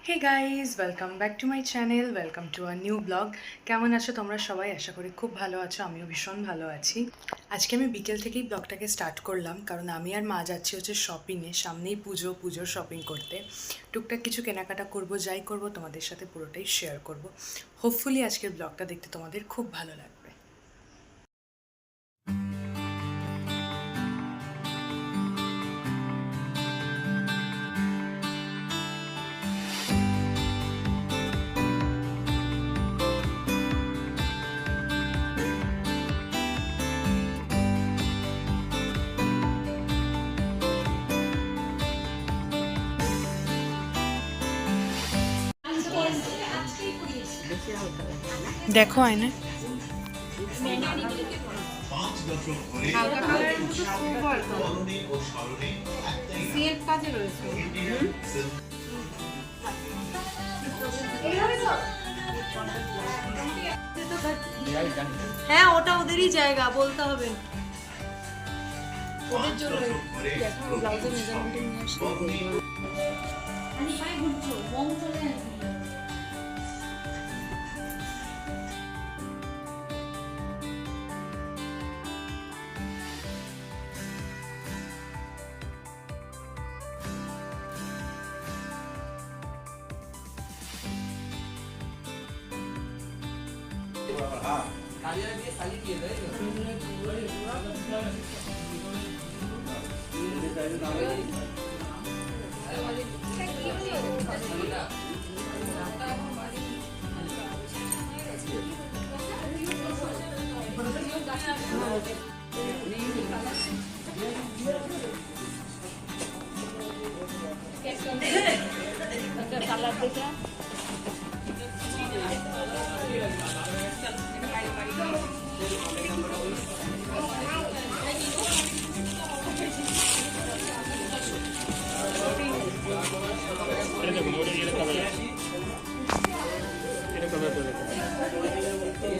Hey guys, welcome back to my channel, welcome to a new blog. কেমন আছো তোমরা সবাই? আশা করি খুব ভালো আছো, আমিও ভীষণ ভালো আছি। আজকে আমি বিকেল থেকেই ব্লগটাকে স্টার্ট করলাম, কারণ আমি আর মা যাচ্ছি হচ্ছে শপিংয়ে। সামনেই পুজোর শপিং করতে। টুকটাক কিছু কেনাকাটা করব, যাই করব তোমাদের সাথে পুরোটাই শেয়ার করব। হোপফুলি আজকের ব্লগটা দেখতে তোমাদের খুব ভালো লাগবে। দেখো আয়না, হালকা কালারের মতো সুপার সিএফ কাজে রয়েছে। হ্যাঁ, ওটা ওদেরই জায়গা, বলতে হবে ওদের জন্য। ব্লাউজের মেজারমেন্ট নিয়ে আসি।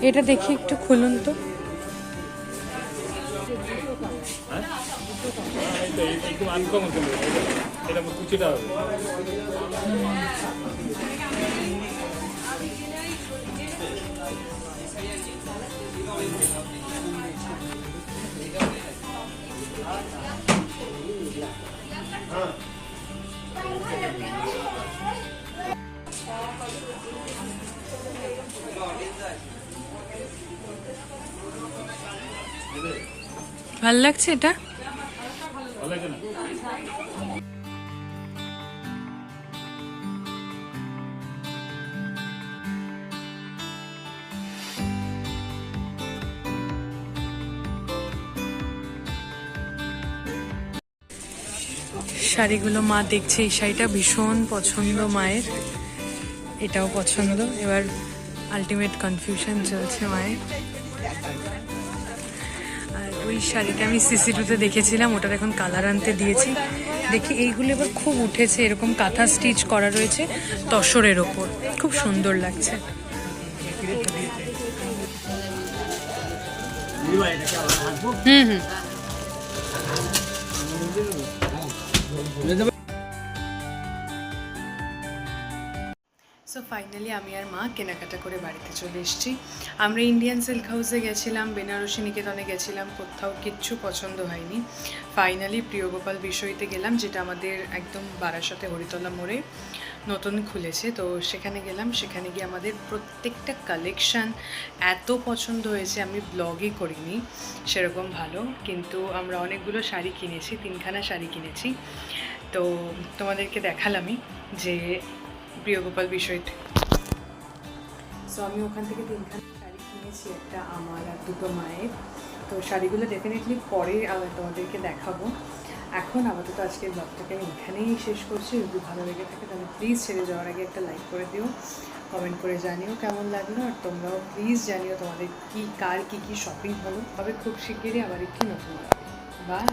এটা দেখি একটু খুলুন তো। ভাল লাগছে এটা? শাড়িগুলো মা দেখছে, এই শাড়িটা ভীষণ পছন্দ মায়ের, এটাও পছন্দ। এবার আলটিমেট কনফিউশন চলছে মায়ের। আর ওই শাড়িটা আমি সিসি2তে দেখেছিলাম, ওটার এখন কালার আনতে দিয়েছি। দেখি এইগুলো এবার খুব উঠেছে, এরকম কাঁথা স্টিচ করা রয়েছে তসরের ওপর, খুব সুন্দর লাগছে। হুম। সো ফাইনালি আমি আর মা কেনাকাটা করে বাড়িতে চলে এসেছি। আমরা ইন্ডিয়ান সিল্ক হাউসে গেছিলাম, বেনারসি নিকেতনে গেছিলাম, কোথাও কিচ্ছু পছন্দ হয়নি। ফাইনালি প্রিয়গোপাল বিষয়তে গেলাম, যেটা আমাদের একদম বারাসাতে হরিতলা মোড়ে নতুন খুলেছে। তো সেখানে গেলাম, সেখানে গিয়ে আমাদের প্রত্যেকটা কালেকশান এত পছন্দ হয়েছে, আমি ব্লগই করিনি সেরকম ভালো। কিন্তু আমরা অনেকগুলো শাড়ি কিনেছি, 3খানা শাড়ি কিনেছি, তো তোমাদেরকে দেখালামই যে প্রিয়গোপাল বিষয়টা। সো আমি ওখান থেকে 3খানা শাড়ি কিনেছি, একটা আমার আর 2টো মায়ের। তো শাড়িগুলো ডেফিনেটলি পরে আবার তোমাদেরকে দেখাবো। এখন আপাতত আজকের ব্লগটাকে আমি এখানেই শেষ করছি। যদি ভালো লেগে থাকে তাহলে প্লিজ ছেড়ে যাওয়ার আগে একটা লাইক করে দিও, কমেন্ট করে জানিও কেমন লাগলো। আর তোমরাও প্লিজ জানিও তোমাদের কার কী শপিং হলো। তবে খুব শিগগিরই আবার একটি নতুন ব্লগ। বাই।